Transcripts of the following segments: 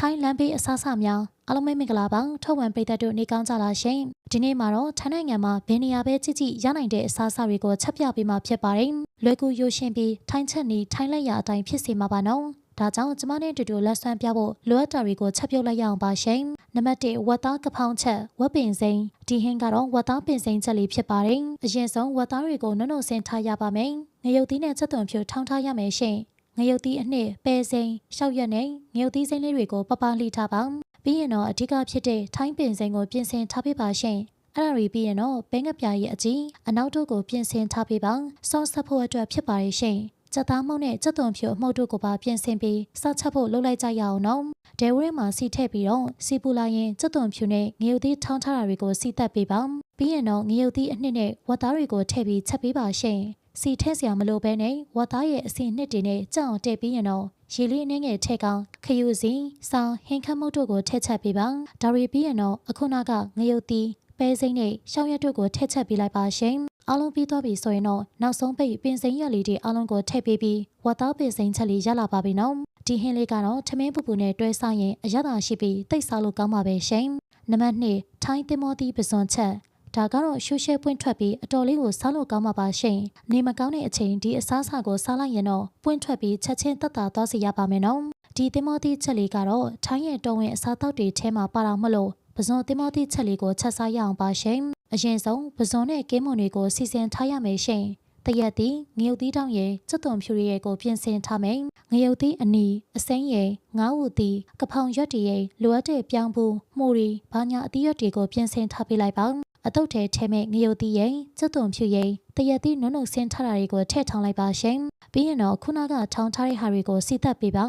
ထိုင်းလမ်းဘေးအစားအစာများအားလုံးပဲမင်္ဂလာပါထုတ်ဝံပိတ်သက်တို့နေကောင်းကြလားရှင်ဒီနေ့မှာတော့ထိုင်းနိုင်ငံမှာဘယ်နေရာပဲကြည့်ကြည့်ရနိုင်တဲ့အစားအစာတွေကိုချက်ပြပေးမှာဖြစ်ပါတယ်လွယ်ကူရိုးရှင်းပြီးထိုင်းချက်နီထိုင်းလက်ရာအတိုင်းဖြစ်စေမှာပါနော်ဒါကြောင့်ကျမနဲ့တူတူလက်ဆွမ်းပြဖို့လိုအပ်တာတွေကိုချက်ပြုတ်လိုက်ရအောင်ပါရှင်နံပါတ်1ဝက်သားကဖောင်းချက်ဝက်ပင်စိမ်းဒီဟင်းကတော့ဝက်သားပင်စိမ်းချက်လေးဖြစ်ပါတယ်အရင်ဆုံးဝက်သားတွေကိုနုံနုံဆင်းထားရပါမယ်ငရုတ်သီးနဲ့ချက်သွန်ဖြူထောင်းထားရမယ်ရှင်ငရုတ်သီးအနှစ်ပဲစိမ်းရှောက်ရက်နဲ့ငရုတ်သီးစိမ်းလေးတွေကိုပပလှီထားပါပြီးရင်တော့အဓိကဖြစ်တဲ့ထိုင်းပင်စိမ်းကိုပြင်ဆင်ထားပေးပါရှင်အဲ့ဒါတွေပြီးရင်တော့ဘဲငပြာရဲ့အကြီးအနောက်တို့ကိုပြင်ဆင်ထားပေးပါဆော့ဆက်ဖို့အတွက်ဖြစ်ပါရဲ့ရှင်စက်သားမှုန့်နဲ့စက်သွန်ဖြူအမှုန့်တို့ကိုပါပြင်ဆင်ပြီးစချက်ဖို့လုပ်လိုက်ကြရအောင်နော်ဒဲဝရဲမှာစီထည့်ပြီးတော့စီပူလာရင်စက်သွန်ဖြူနဲ့ငရုတ်သီးထောင်းထားတာတွေကိုစီတက်ပေးပါပြီးရင်တော့ငရုတ်သီးအနှစ်နဲ့ဝက်သားတွေကိုထည့်ပြီးချက်ပေးပါရှင်စီထည့်စရာမလိုဘဲနဲ့ဝက်သားရဲ့အစီနှစ်တွေနဲ့ကြောင်တက်ပြီးရင်တော့ရေလေးအနှဲငယ်ထည့်ကောင်းခယူစီဆောင်းဟင်းခတ်မှုတ်တို့ကိုထည့်ချက်ပေးပါဒါရီပြီးရင်တော့အခုနောက်ကငရုတ်သီးပဲစိမ်းနဲ့ရှောင်းရက်တို့ကိုထည့်ချက်ပေးလိုက်ပါရှင်အားလုံးပြီးသွားပြီဆိုရင်တော့နောက်ဆုံးပိတ်ပင်စိမ်းရလေးတွေအားလုံးကိုထည့်ပေးပြီးဝက်သားပင်စိမ်းချက်လေးရလာပါပြီနော်ဒီဟင်းလေးကတော့ထမင်းပူပူနဲ့တွဲစားရင်အရသာရှိပြီးတိတ်စားလို့ကောင်းပါပဲရှင်နံပါတ်2ထိုင်းတင်မောသီးပစွန်ချက်ဒါကတော့ရှုရှဲပွင့်ထွက်ပြီးအတော်လေးကိုစားလို့ကောင်းပါပါရှင်နေမကောင်းတဲ့အချိန်ဒီအစားအစာကိုစားလိုက်ရင်တော့ပွင့်ထွက်ပြီးချက်ချင်းတက်တာသွားစီရပါမယ်နော်ဒီတင်မောသီးချက်လေးကတော့ထိုင်းရဲ့တော်ဝင်အစားအသောက်တွေထဲမှာပါတော့မလို့ပစွန်တင်မောသီးချက်လေးကိုချက်စားရအောင်ပါရှင်အရင်ဆုံးပစွန်နဲ့ကင်းမွန်တွေကိုစီစဉ်ထားရမယ်ရှင်တရက်သည်ငရုတ်သီးတောင်ရဲ့စက်သွန်ဖြူရဲ့ကိုပြင်ဆင်ထားမယ်ငရုတ်သီးအနီအစိမ်းရဲ့ငါးဝူသီးကဖောင်ရွက်တွေရဲ့လိုအပ်တဲ့ပြောင်းဘူးမှုရီဘာညာအသီးရွက်တွေကိုပြင်ဆင်ထားပေးလိုက်ပါအတုတ်ထဲထဲမဲ့ငရုတ်သီးရဲ့စက်သွန်ဖြူရဲ့တရက်သီးနုံနုံဆင်းထားတာတွေကိုထည့်ထောင်လိုက်ပါရှင်ပြီးရင်တော့ခုနကထောင်ထားတဲ့ဟာတွေကိုစီသက်ပေးပါ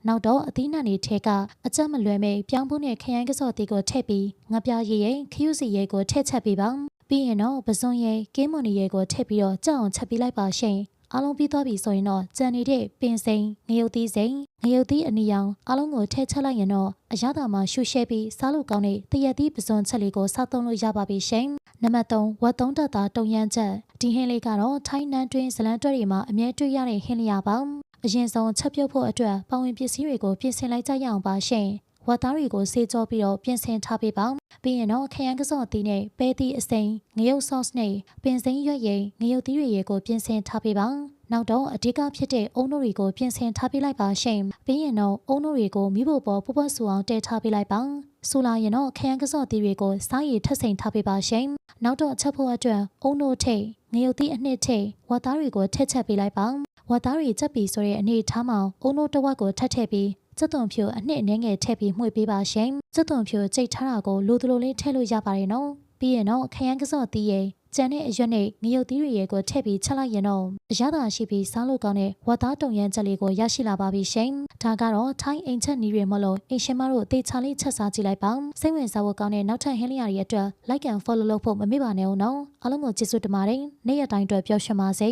နောက်တော့အသီးနှံတွေထဲကအကြက်မလွယ်မဲ့ပြောင်းဘူးနဲ့ခရိုင်ကစော်တီကိုထည့်ပြီးငပြားရည်ရဲ့ခရုစီရဲ့ကိုထည့်ချက်ပေးပါပြီးရင်တော့ပစွန်ရဲ့ကင်းမွန်ရဲ့ကိုထည့်ပြီးတော့ကြောက်အောင်ချက်ပေးလိုက်ပါရှင်အားလုံးပြီးသွားပြီဆိုရင်တော့ကြံနေတဲ့ပင်စိမ်းငရုတ်သီးစိမ်းငရုတ်သီးအနီရောင်အားလုံးကိုထည့်ချက်လိုက်ရင်တော့အရသာမှာရှုရှဲပြီးစားလို့ကောင်းတဲ့တရက်သီးပစွန်ချက်လေးကိုစားသုံးလို့ရပါပြီရှင်နံပါတ်3ဝက်သုံးတက်သားတုံရမ်းချက်ဒီဟင်းလေးကတော့ထိုင်းနန်းတွင်းဇလန်းတွဲတွေမှာအမြဲတွေ့ရတဲ့ဟင်းလျာပါအရင်ဆုံးချက်ပြုတ်ဖို့အတွက်ပဝင်းပစ္စည်းတွေကိုပြင်ဆင်လိုက်ကြရအောင်ပါရှင်ဝက်သားတွေကိုဆေးကြောပြီးတော့ပြင်ဆင်ထားပေးပါပြီးရင်တော့ခရမ်းကစော့သီးနဲ့ပဲသီးအစိမ်းငရုတ်ဆော့စ်နဲ့ပင်စိမ်းရွက်ရည်ငရုတ်သီးရဲ့ကိုပြင်ဆင်ထားပေးပါနောက်တော့အဓိကဖြစ်တဲ့အုံတို့တွေကိုပြင်ဆင်ထားပေးလိုက်ပါရှင်ပြီးရင်တော့အုံတို့တွေကိုမိဖို့ပေါ်ပွပွဆူအောင်တည်ထားပေးလိုက်ပါဆူလာရင်တော့ခရမ်းကစော့သီးတွေကိုစားရည်ထပ်စိန်ထားပေးပါရှင်နောက်တော့ချက်ဖို့အတွက်အုံတို့ထိတ်ငရုတ်သီးအနှစ်ထိတ်ဝက်သားတွေကိုထည့်ချက်ပေးလိုက်ပါဝက်သားတွေချက်ပြီးဆိုတဲ့အနေထားမှာအုံတို့တစ်ဝက်ကိုထပ်ထည့်ပြီးစက်သွန်ဖြူအနှစ်အနေငယ်ထည့်ပြီးမှွေပေးပါရှင်စက်သွန်ဖြူကြိတ်ထားတာကိုလိုသလိုလေးထည့်လို့ရပါတယ်နော်ပြီးရင်တော့ခရမ်းကစော့သီးရဲ့ကျန်တဲ့အရွက်နဲ့ငရုတ်သီးရဲ့ကိုထည့်ပြီးချက်လိုက်ရင်တော့အရသာရှိပြီးစားလို့ကောင်းတဲ့ဝက်သားတုံရမ်းချက်လေးကိုရရှိလာပါပြီရှင်ဒါကတော့ထိုင်းအိမ်ချက်နီးတွေမလို့အိမ်ရှင်မတို့တေချာလေးချက်စားကြည့်လိုက်ပါစိတ်ဝင်စားဖို့ကောင်းတဲ့နောက်ထပ်ဟင်းလျာတွေအတွက် like and follow လုပ်ဖို့မမေ့ပါနဲ့ဦးနော်အားလုံးကိုကျေးဇူးတင်ပါတယ်နေ့ရက်တိုင်းအတွက်ပျော်ရွှင်ပါစေ